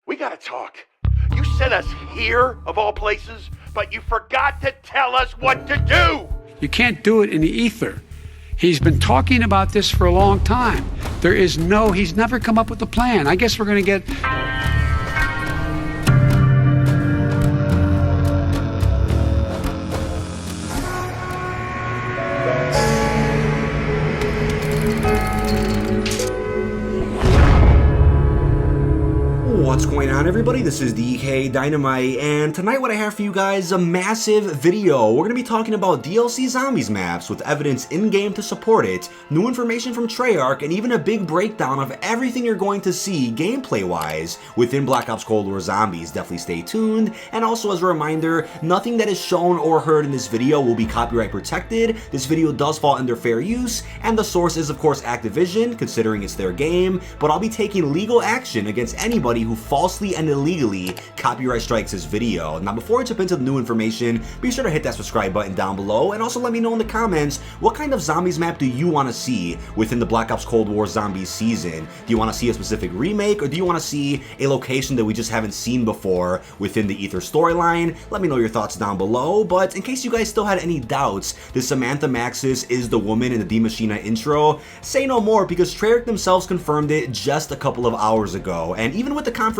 We gotta talk. You sent us here, of all places, but you forgot to tell us what to do! You can't do it in the ether. He's been talking about this for a long time. He's never come up with a plan. I guess we're gonna get... What's going on, everybody? This is dkdynamite, and tonight what I have for you guys is a massive video. We're going to be talking about DLC Zombies maps with evidence in-game to support it, new information from Treyarch, and even a big breakdown of everything you're going to see gameplay-wise within Black Ops Cold War Zombies. Definitely stay tuned, and also as a reminder, nothing that is shown or heard in this video will be copyright protected. This video does fall under fair use, and the source is of course Activision, considering it's their game, but I'll be taking legal action against anybody who falsely and illegally copyright strikes this video. Now, before I jump into the new information, be sure to hit that subscribe button down below, and also let me know in the comments what kind of zombies map do you want to see within the Black Ops Cold War Zombies season. Do you want to see a specific remake, or do you want to see a location that we just haven't seen before within the Aether storyline? Let me know your thoughts down below. But in case you guys still had any doubts, this Samantha Maxis is the woman in the Maschine intro, say no more, because Treyarch themselves confirmed it just a couple of hours ago. And even with the confirmation,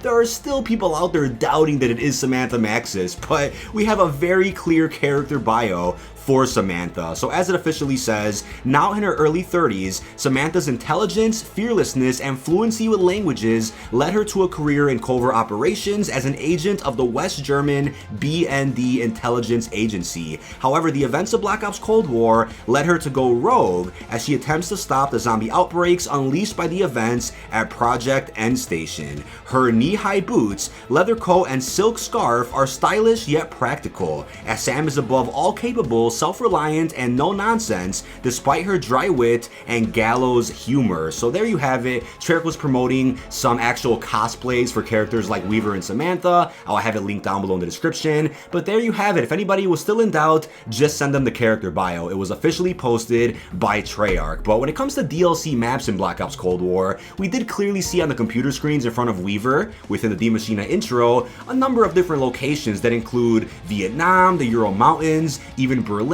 there are still people out there doubting that it is Samantha Maxis, but we have a very clear character bio for Samantha. So as it officially says, now in her early 30s, Samantha's intelligence, fearlessness, and fluency with languages led her to a career in covert operations as an agent of the West German BND intelligence agency. However, the events of Black Ops Cold War led her to go rogue as she attempts to stop the zombie outbreaks unleashed by the events at Project End Station. Her knee-high boots, leather coat, and silk scarf are stylish yet practical, as Sam is above all capable, self-reliant, and no-nonsense, despite her dry wit and gallows humor. So there you have it. Treyarch was promoting some actual cosplays for characters like Weaver and Samantha. I'll have it linked down below in the description. But there you have it. If anybody was still in doubt, just send them the character bio. It was officially posted by Treyarch. But when it comes to DLC maps in Black Ops Cold War, we did clearly see on the computer screens in front of Weaver, within the Maschine intro, a number of different locations that include Vietnam, the Ural Mountains, even Berlin,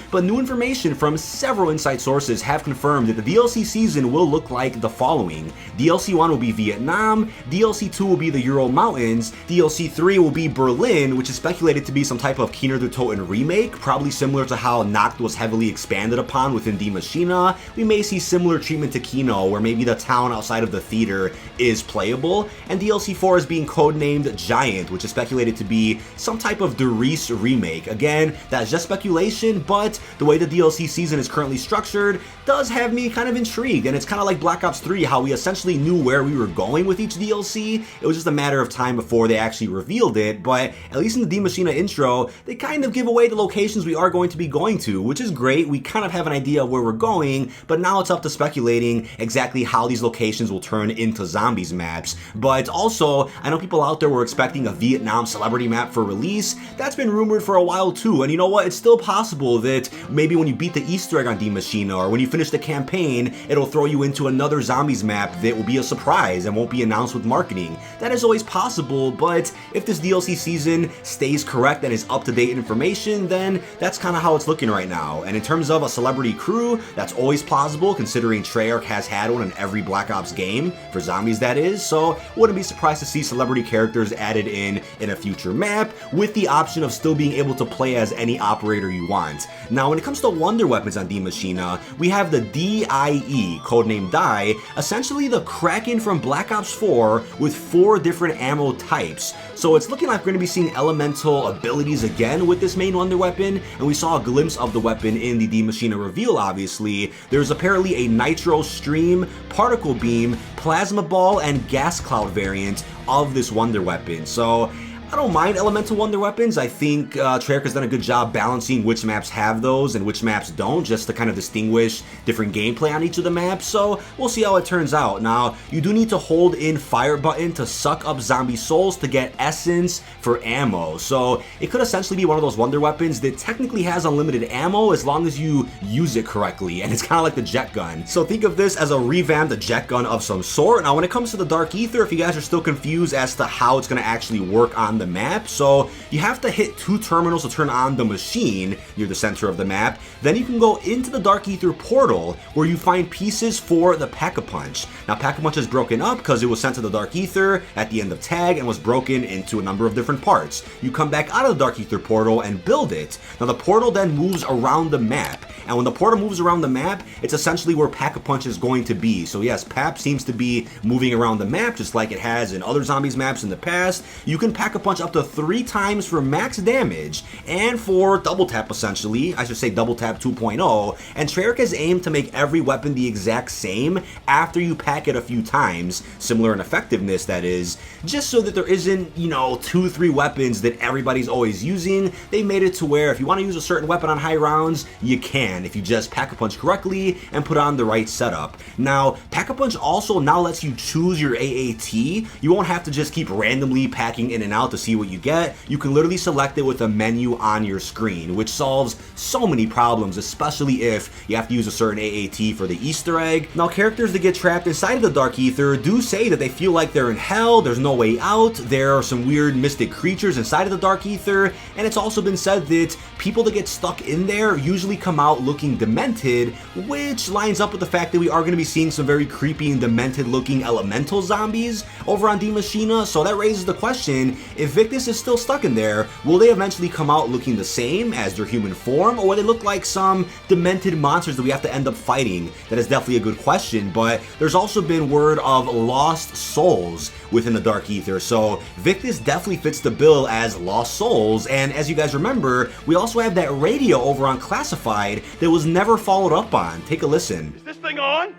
but new information from several inside sources have confirmed that the DLC season will look like the following. DLC 1 will be Vietnam, DLC 2 will be the Ural Mountains, DLC 3 will be Berlin, which is speculated to be some type of Keener the Toten remake, probably similar to how Nacht was heavily expanded upon within Die Maschine. We may see similar treatment to Kino, where maybe the town outside of the theater is playable, and DLC 4 is being codenamed Giant, which is speculated to be some type of Der Reese remake. Again, that's just speculation, but the way the DLC season is currently structured does have me kind of intrigued, and it's kind of like Black Ops 3, how we essentially knew where we were going with each DLC. It was just a matter of time before they actually revealed it, but at least in the Die Maschine intro, they kind of give away the locations we are going to be going to, which is great. We kind of have an idea of where we're going, but now it's up to speculating exactly how these locations will turn into zombies maps. But also, I know people out there were expecting a Vietnam celebrity map for release. That's been rumored for a while too, and you know what? It's still possible that maybe when you beat the Easter egg on Die Maschine, or when you finish the campaign, it'll throw you into another zombies map that will be a surprise and won't be announced with marketing. That is always possible, but if this DLC season stays correct and is up-to-date information, then that's kind of how it's looking right now. And in terms of a celebrity crew, that's always plausible, considering Treyarch has had one in every Black Ops game, for zombies that is, so wouldn't be surprised to see celebrity characters added in a future map, with the option of still being able to play as any operator you want. Now, when it comes to wonder weapons on Die Maschine, we have the DIE, codenamed Die, essentially the Kraken from Black Ops 4 with 4 different ammo types. So it's looking like we're going to be seeing elemental abilities again with this main wonder weapon, and we saw a glimpse of the weapon in the Die Maschine reveal, obviously. There's apparently a Nitro Stream, Particle Beam, Plasma Ball, and Gas Cloud variant of this wonder weapon. So I don't mind elemental wonder weapons. I think Treyarch has done a good job balancing which maps have those and which maps don't, just to kind of distinguish different gameplay on each of the maps, so we'll see how it turns out. Now, you do need to hold in fire button to suck up zombie souls to get essence for ammo, so it could essentially be one of those wonder weapons that technically has unlimited ammo as long as you use it correctly, and it's kind of like the jet gun. So think of this as a revamped jet gun of some sort. Now, when it comes to the Dark Aether, if you guys are still confused as to how it's going to actually work on the map, so you have to hit 2 terminals to turn on the Maschine near the center of the map. Then you can go into the Dark Aether portal where you find pieces for the Pack-a-Punch. Now, Pack-a-Punch is broken up because it was sent to the Dark Aether at the end of tag and was broken into a number of different parts. You come back out of the Dark Aether portal and build it. Now, the portal then moves around the map, and when the portal moves around the map, it's essentially where Pack-a-Punch is going to be. So yes, Pap seems to be moving around the map just like it has in other zombies maps in the past. You can Pack-a-Punch up to 3 times for max damage and for double tap, essentially. I should say double tap 2.0, and Treyarch has aimed to make every weapon the exact same after you pack it a few times, similar in effectiveness that is, just so that there isn't, 2-3 weapons that everybody's always using. They made it to where if you want to use a certain weapon on high rounds, you can, if you just Pack-a-Punch correctly and put on the right setup. Now, Pack-a-Punch also now lets you choose your AAT. You won't have to just keep randomly packing in and out to see what you get. You can literally select it with a menu on your screen, which solves so many problems, especially if you have to use a certain AAT for the Easter egg. Now, characters that get trapped inside of the Dark Aether do say that they feel like they're in hell, there's no way out, there are some weird mystic creatures inside of the Dark Aether, and it's also been said that people that get stuck in there usually come out looking demented, which lines up with the fact that we are going to be seeing some very creepy and demented looking elemental zombies over on Maschine. So that raises the question, if Victis is still stuck in there, will they eventually come out looking the same as their human form, or will they look like some demented monsters that we have to end up fighting? That is definitely a good question, but there's also been word of lost souls within the Dark Aether, so Victis definitely fits the bill as lost souls. And as you guys remember, we also have that radio over on Classified that was never followed up on. Take a listen. Is this thing on?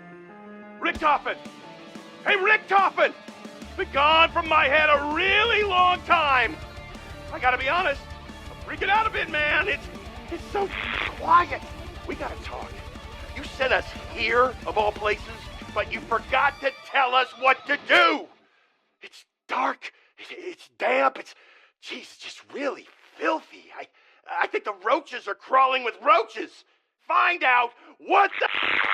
Richtofen! Hey, Richtofen! Been gone from my head a really long time. I gotta be honest, I'm freaking out a bit, man. It's so quiet. We gotta talk. You sent us here, of all places, but you forgot to tell us what to do. It's dark, it's damp, it's just really filthy. I think the roaches are crawling with roaches. Find out what the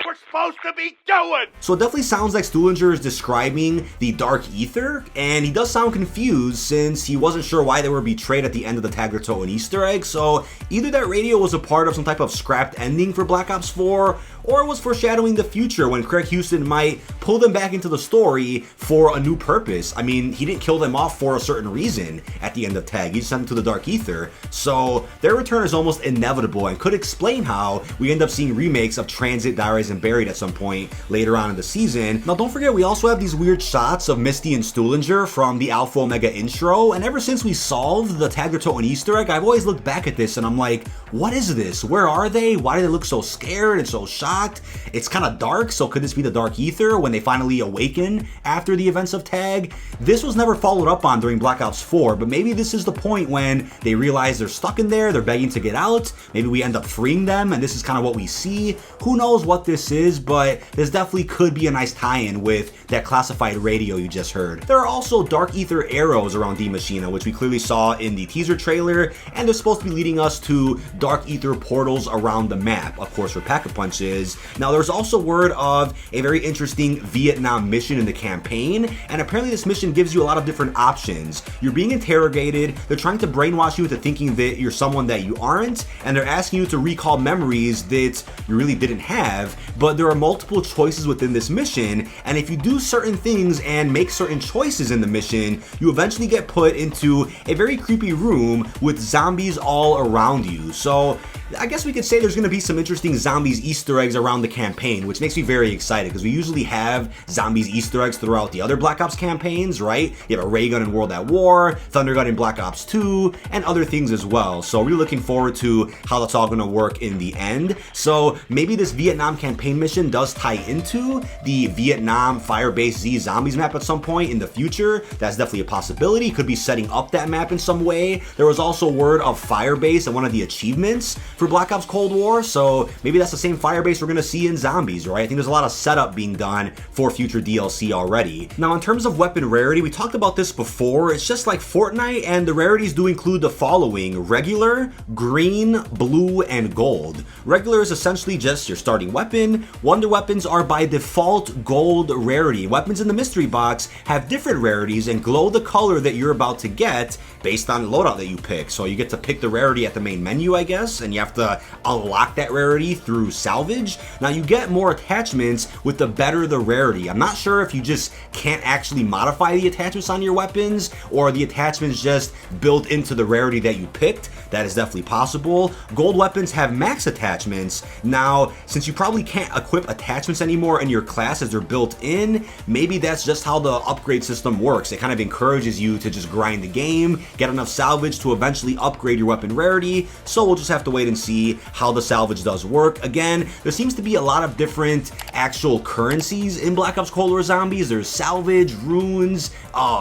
we're supposed to be doing! So it definitely sounds like Stuhlinger is describing the Dark Aether, and he does sound confused since he wasn't sure why they were betrayed at the end of the Tagliatelle and Easter egg, so either that radio was a part of some type of scrapped ending for Black Ops 4, or it was foreshadowing the future when Craig Houston might pull them back into the story for a new purpose. I mean, he didn't kill them off for a certain reason at the end of Tag, he just sent them to the Dark Aether, so their return is almost inevitable and could explain how we end up seeing remakes of Transit, Diaries, and Buried at some point later on in the season. Now, don't forget, we also have these weird shots of Misty and Stuhlinger from the Alpha Omega intro, and ever since we solved the Tagliatelle and Easter egg, I've always looked back at this and I'm like, what is this? Where are they? Why do they look so scared and so shocked? It's kind of dark, so could this be the Dark Aether when they finally awaken after the events of Tag? This was never followed up on during Black Ops 4, but maybe this is the point when they realize they're stuck in there, they're begging to get out, maybe we end up freeing them, and this is kind of what we see. Who knows what this is, but this definitely could be a nice tie-in with that Classified radio you just heard. There are also Dark Aether arrows around Maschine, which we clearly saw in the teaser trailer, and they're supposed to be leading us to Dark Aether portals around the map, of course, where Pack-a-Punch is. Now, there's also word of a very interesting Vietnam mission in the campaign, and apparently this mission gives you a lot of different options. You're being interrogated, they're trying to brainwash you into thinking that you're someone that you aren't, and they're asking you to recall memories that you really didn't have, but there are multiple choices within this mission, and if you do certain things and make certain choices in the mission, you eventually get put into a very creepy room with zombies all around you. So I guess we could say there's going to be some interesting zombies Easter eggs around the campaign, which makes me very excited because we usually have zombies Easter eggs throughout the other Black Ops campaigns, right? You have a ray gun in World at War, thunder gun in Black Ops 2, and other things as well. So really looking forward to how that's all going to work in the end. So maybe this Vietnam campaign mission does tie into the Vietnam Firebase Z Zombies map at some point in the future. That's definitely a possibility. Could be setting up that map in some way. There was also word of Firebase and one of the achievements for Black Ops Cold War, so maybe that's the same Firebase we're going to see in Zombies, right? I think there's a lot of setup being done for future DLC already. Now, in terms of weapon rarity, we talked about this before. It's just like Fortnite, and the rarities do include the following: regular, green, blue, and gold. Regular is essentially just your starting weapon. Wonder weapons are by default gold rarity. Weapons in the mystery box have different rarities and glow the color that you're about to get based on the loadout that you pick. So you get to pick the rarity at the main menu, I guess, and you have to unlock that rarity through salvage. Now, you get more attachments with the better the rarity. I'm not sure if you just can't actually modify the attachments on your weapons, or the attachments just built into the rarity that you picked. That is definitely possible. Gold weapons have max attachments. Now, since you probably can't equip attachments anymore in your class as they're built in, maybe that's just how the upgrade system works. It kind of encourages you to just grind the game, get enough salvage to eventually upgrade your weapon rarity. So we'll just have to wait and see how the salvage does work. Again, there seems to be a lot of different actual currencies in Black Ops Cold War Zombies. There's salvage, runes,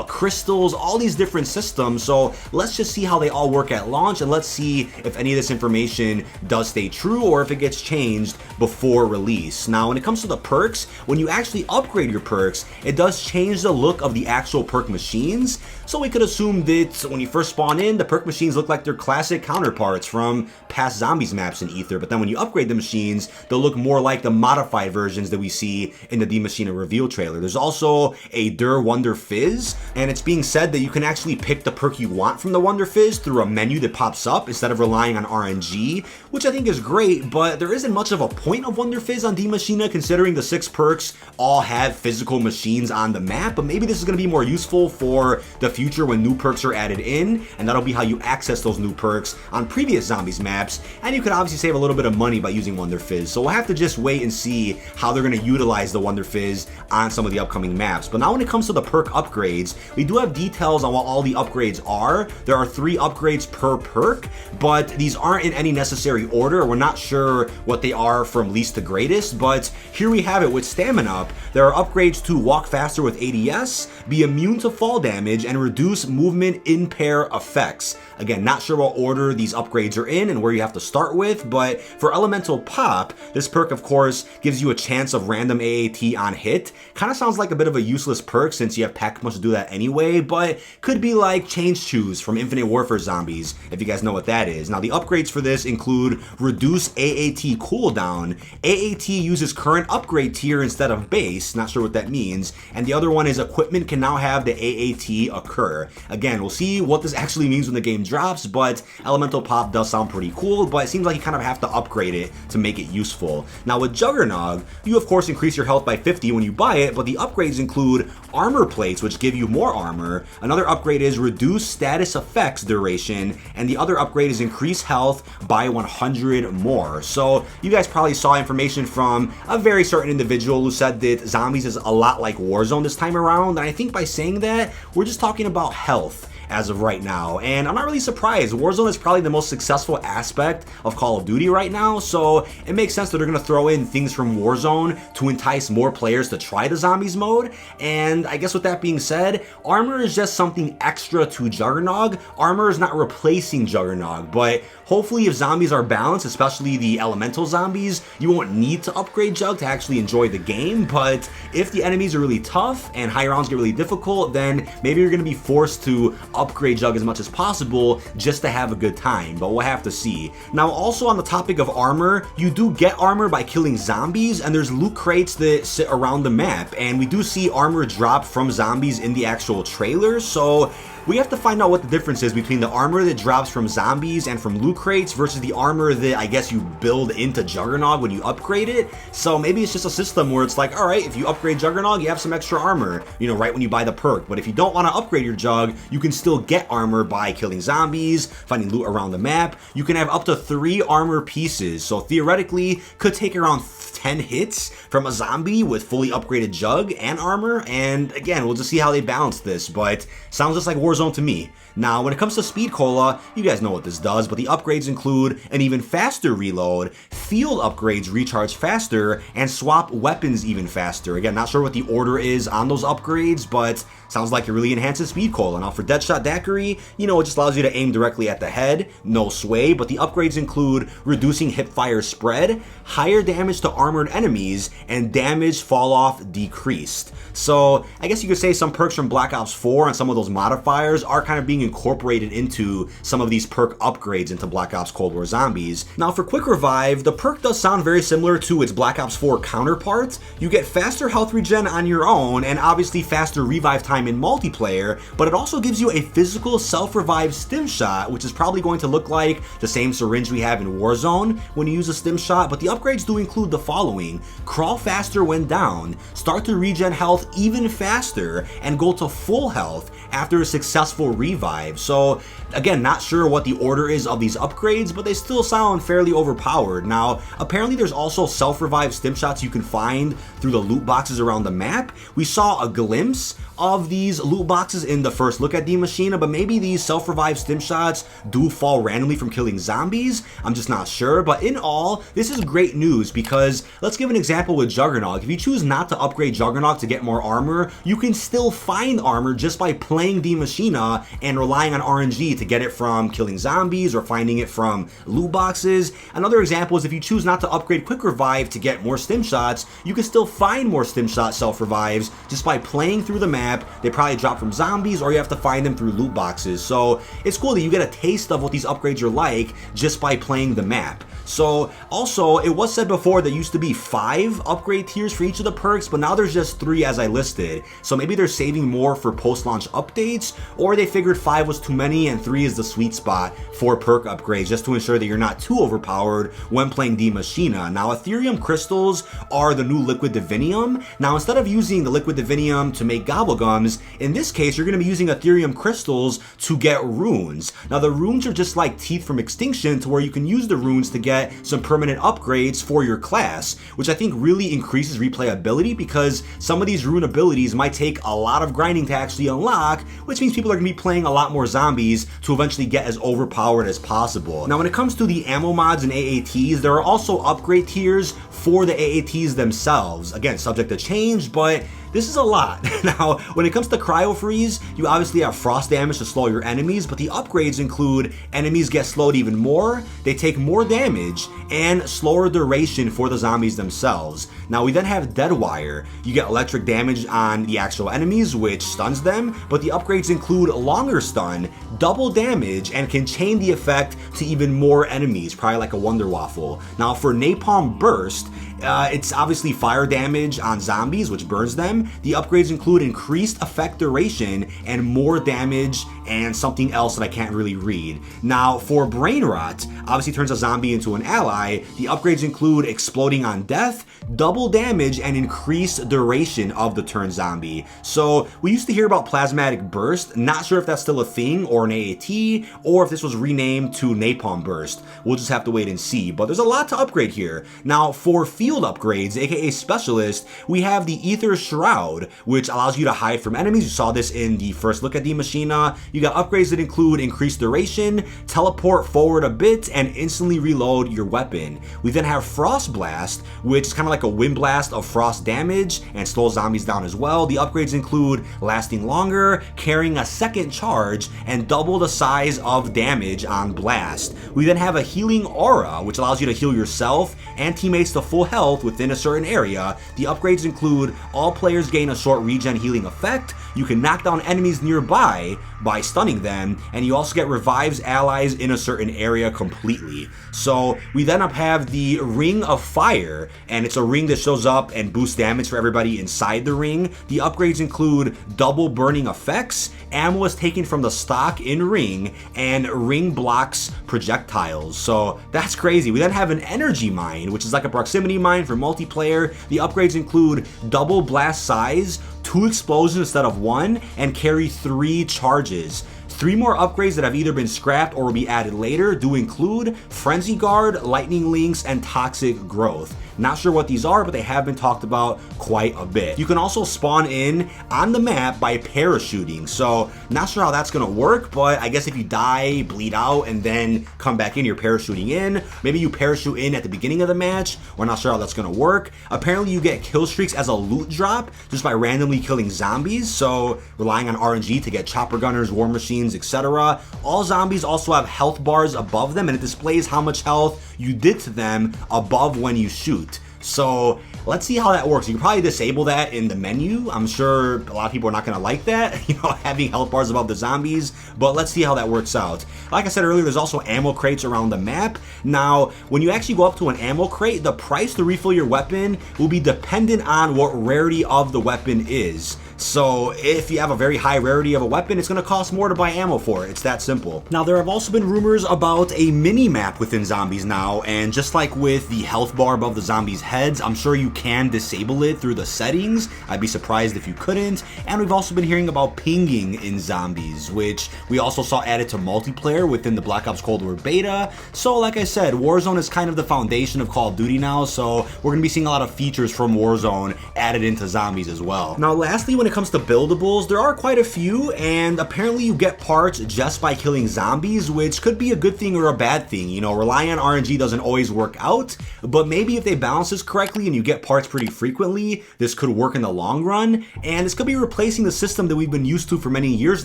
crystals, all these different systems. So let's just see how they all work at launch, and let's see if any of this information does stay true or if it gets changed before release. Now, when it comes to the perks, when you actually upgrade your perks, it does change the look of the actual perk machines. So we could assume that when you first spawn in, the perk machines look like their classic counterparts from past Zombies maps in Aether, but then when you upgrade the machines, they'll look more like the modified versions that we see in the Die Maschine reveal trailer. There's also a Der Wonder Fizz, and it's being said that you can actually pick the perk you want from the Wonder Fizz through a menu that pops up instead of relying on RNG, which I think is great, but there isn't much of a point of Wonder Fizz on Die Maschine considering the 6 perks all have physical machines on the map. But maybe this is going to be more useful for the future when new perks are added in, and that'll be how you access those new perks on previous Zombies maps, and you could obviously save a little bit of money by using Wonder Fizz. So we'll have to just wait and see how they're going to utilize the Wonder Fizz on some of the upcoming maps. But now when it comes to the perk upgrades, we do have details on what all the upgrades are. There are 3 upgrades per perk, but these aren't in any necessary order. We're not sure what they are from least to greatest, but here we have it with Stamina Up. There are upgrades to walk faster with ADS, be immune to fall damage, and reduce movement in pair effects. Again, not sure what order these upgrades are in and where you have to start with, but for Elemental Pop, this perk of course gives you a chance of random AAT on hit. Kind of sounds like a bit of a useless perk since you have pack punch to do that anyway, but could be like Change Choose from Infinite Warfare Zombies, if you guys know what that is. Now, the upgrades for this include Reduce AAT cooldown. AAT uses current upgrade tier instead of base, not sure what that means, and the other one is Equipment can now have the AAT occur. Again, we'll see what this actually means when the game drops, but Elemental Pop does sound pretty cool, but it seems like you kind of have to upgrade it to make it useful. Now with Juggernog, you of course increase your health by 50 when you buy it, but the upgrades include armor plates, which give you more armor. Another upgrade is Reduce status effects duration, and the other upgrade is Increase health by 100 more. So you guys probably saw information from a very certain individual who said that Zombies is a lot like Warzone this time around, and I think by saying that, we're just talking about health as of right now, and I'm not really surprised. Warzone is probably the most successful aspect of Call of Duty right now, so it makes sense that they're gonna throw in things from Warzone to entice more players to try the Zombies mode. And I guess with that being said, armor is just something extra to Juggernog. Armor is not replacing Juggernog, but hopefully if Zombies are balanced, especially the elemental zombies, you won't need to upgrade Jug to actually enjoy the game. But if the enemies are really tough and high rounds get really difficult, then maybe you're gonna be forced to upgrade Jug as much as possible just to have a good time, but we'll have to see. Now, also on the topic of armor, you do get armor by killing zombies, and there's loot crates that sit around the map, and we do see armor drop from zombies in the actual trailer, so we have to find out what the difference is between the armor that drops from zombies and from loot crates versus the armor that I guess you build into Juggernog when you upgrade it. So maybe it's just a system where it's like, alright, if you upgrade Juggernog, you have some extra armor, you know, right when you buy the perk. But if you don't want to upgrade your Jug, you can still still get armor by killing zombies, finding loot around the map. You can have up to 3 armor pieces, so theoretically could take around 10 hits from a zombie with fully upgraded jug and armor, and again, we'll just see how they balance this, but sounds just like Warzone to me. Now, when it comes to Speed Cola, you guys know what this does, but the upgrades include an even faster reload, field upgrades recharge faster, and swap weapons even faster. Again, not sure what the order is on those upgrades, but sounds like it really enhances Speed Cola. Now, for Deadshot Daiquiri, you know, it just allows you to aim directly at the head, no sway, but the upgrades include reducing hipfire spread, higher damage to armored enemies, and damage fall off decreased. So, I guess you could say some perks from Black Ops 4 and some of those modifiers are kind of being incorporated into some of these perk upgrades into Black Ops Cold War Zombies. Now, for Quick Revive, the perk does sound very similar to its Black Ops 4 counterpart. You get faster health regen on your own, and obviously faster revive time in multiplayer, but it also gives you a physical self-revive stim shot, which is probably going to look like the same syringe we have in Warzone when you use a stim shot, but the upgrades do include the following: crawl faster when down, start to regen health even faster, and go to full health after a successful revive. So again, not sure what the order is of these upgrades, but they still sound fairly overpowered. Now, apparently there's also self-revive stim shots you can find through the loot boxes around the map. We saw a glimpse of these loot boxes in the first look at the Maschine, but maybe these self-revive stim shots do fall randomly from killing zombies. I'm just not sure, but in all, this is great news because let's give an example with Juggernaut. If you choose not to upgrade Juggernaut to get more armor, you can still find armor just by playing the Maschine and relying on RNG to get it from killing zombies or finding it from loot boxes. Another example is if you choose not to upgrade Quick Revive to get more stim shots, you can still find more stim shot self-revives just by playing through the map. They probably drop from zombies or you have to find them through loot boxes. So it's cool that you get a taste of what these upgrades are like just by playing the map. So also, it was said before there used to be 5 upgrade tiers for each of the perks, but now there's just 3 as I listed. So maybe they're saving more for post-launch updates, or they figured 5 was too many and 3 is the sweet spot for perk upgrades, just to ensure that you're not too overpowered when playing the Maschine. Now, Aetherium crystals are the new liquid divinium. Now, instead of using the liquid divinium to make gobblegums, in this case, you're going to be using Aetherium crystals to get runes. Now, the runes are just like teeth from Extinction, to where you can use the runes to get some permanent upgrades for your class, which I think really increases replayability because some of these rune abilities might take a lot of grinding to actually unlock, which means people are going to be playing a lot more zombies to eventually get as overpowered as possible. Now, when it comes to the ammo mods and AATs, there are also upgrade tiers for the AATs themselves. Again, subject to change, but this is a lot. Now, when it comes to Cryo Freeze, you obviously have frost damage to slow your enemies, but the upgrades include enemies get slowed even more, they take more damage, and slower duration for the zombies themselves. Now, we then have Deadwire. You get electric damage on the actual enemies, which stuns them, but the upgrades include longer stun, double damage, and can chain the effect to even more enemies, probably like a Wonder Waffle. Now, for Napalm Burst, it's obviously fire damage on zombies, which burns them. The upgrades include increased effect duration and more damage and something else that I can't really read. Now, for Brain Rot, obviously turns a zombie into an ally. The upgrades include exploding on death, double damage, and increased duration of the turn zombie. So we used to hear about Plasmatic Burst. Not sure if that's still a thing or an AAT, or if this was renamed to Napalm Burst. We'll just have to wait and see, but there's a lot to upgrade here. Now, for field upgrades, aka Specialist, we have the Aether Shroud, which allows you to hide from enemies. You saw this in the first look at the Maschine. You got upgrades that include increased duration, teleport forward a bit, and instantly reload your weapon. We then have Frost Blast, which is kind of like a wind blast of frost damage and slows zombies down as well. The upgrades include lasting longer, carrying a second charge, and double the size of damage on blast. We then have a Healing Aura, which allows you to heal yourself and teammates to full health within a certain area. The upgrades include all players gain a short regen healing effect, you can knock down enemies nearby by stunning them, and you also get revives allies in a certain area completely. So we then have the Ring of Fire, and it's a ring that shows up and boosts damage for everybody inside the ring. The upgrades include double burning effects, ammo is taken from the stock in ring, and ring blocks projectiles. So that's crazy. We then have an Energy Mine, which is like a proximity mine for multiplayer. The upgrades include double blast size, 2 explosions instead of 1, and carry 3 charges. 3 more upgrades that have either been scrapped or will be added later do include Frenzy Guard, Lightning Links, and Toxic Growth. Not sure what these are, but they have been talked about quite a bit. You can also spawn in on the map by parachuting, so not sure how that's gonna work, but I guess if you die, bleed out, and then come back in, you're parachuting in. Maybe you parachute in at the beginning of the match. We're not sure how that's gonna work. Apparently you get kill streaks as a loot drop just by randomly killing zombies, so relying on RNG to get chopper gunners, war machines, etc. All zombies also have health bars above them, and it displays how much health you did to them above when you shoot. So let's see how that works. You can probably disable that in the menu. I'm sure a lot of people are not going to like that, having health bars above the zombies, but let's see how that works out. Like I said earlier, there's also ammo crates around the map. Now, when you actually go up to an ammo crate, the price to refill your weapon will be dependent on what rarity of the weapon is. So if you have a very high rarity of a weapon, it's going to cost more to buy ammo for it. It's that simple. Now, there have also been rumors about a mini-map within zombies now, and just like with the health bar above the zombies' heads, I'm sure you can disable it through the settings. I'd be surprised if you couldn't. And we've also been hearing about pinging in zombies, which we also saw added to multiplayer within the Black Ops Cold War beta. So like I said, Warzone is kind of the foundation of Call of Duty now, so we're going to be seeing a lot of features from Warzone added into zombies as well. Now, lastly, when it comes to buildables, there are quite a few, and apparently you get parts just by killing zombies, which could be a good thing or a bad thing. Relying on RNG doesn't always work out, but maybe if they balance this correctly and you get parts pretty frequently, this could work in the long run, and this could be replacing the system that we've been used to for many years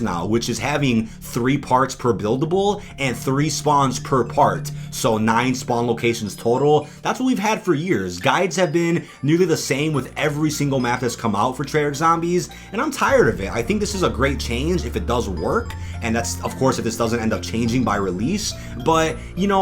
now, which is having 3 parts per buildable and 3 spawns per part, so 9 spawn locations total. That's what we've had for years. Guides have been nearly the same with every single map that's come out for Treyarch Zombies, and I'm tired of it. I think this is a great change if it does work, and that's, of course, if this doesn't end up changing by release. But,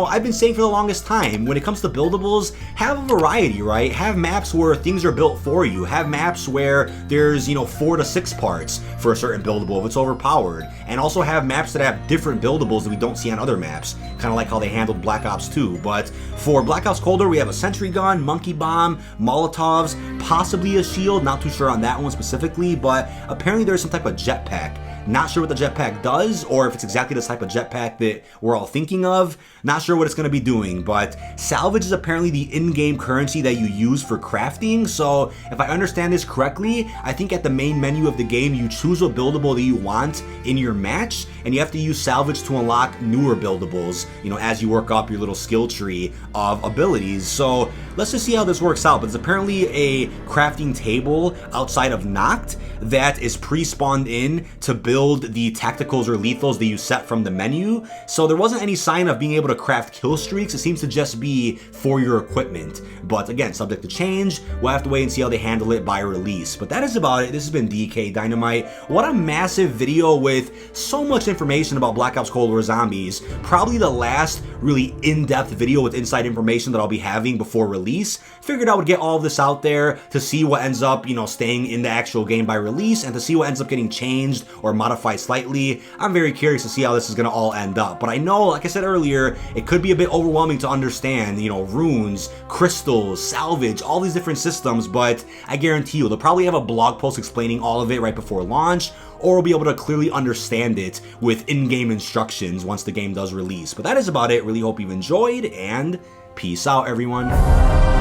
I've been saying for the longest time, when it comes to buildables, have a variety, right? Have maps where things are built for you. Have maps where there's, 4 to 6 parts for a certain buildable if it's overpowered. And also have maps that have different buildables that we don't see on other maps, kind of like how they handled Black Ops 2. But for Black Ops Cold War, we have a sentry gun, monkey bomb, Molotovs, possibly a shield, not too sure on that one specifically, but apparently there's some type of jetpack. Not sure what the jetpack does, or if it's exactly the type of jetpack that we're all thinking of. Not sure what it's going to be doing, but salvage is apparently the in-game currency that you use for crafting. So if I understand this correctly, I think at the main menu of the game, you choose a buildable that you want in your match, and you have to use salvage to unlock newer buildables, as you work up your little skill tree of abilities. So let's just see how this works out. But it's apparently a crafting table outside of Noct that is pre-spawned in to build the tacticals or lethals that you set from the menu. So there wasn't any sign of being able to craft kill streaks. It seems to just be for your equipment. But again, subject to change. We'll have to wait and see how they handle it by release. But that is about it. This has been dkdynamite. What a massive video with so much information about Black Ops Cold War Zombies. Probably the last really in-depth video with inside information that I'll be having before release. Figured I would get all of this out there to see what ends up, staying in the actual game by release, and to see what ends up getting changed or modified slightly. I'm very curious to see how this is going to all end up. But I know, like I said earlier, it could be a bit overwhelming to understand, runes, crystals, salvage, all these different systems, but I guarantee you, they'll probably have a blog post explaining all of it right before launch, or we'll be able to clearly understand it with in-game instructions once the game does release. But that is about it. Really hope you've enjoyed, and peace out, everyone.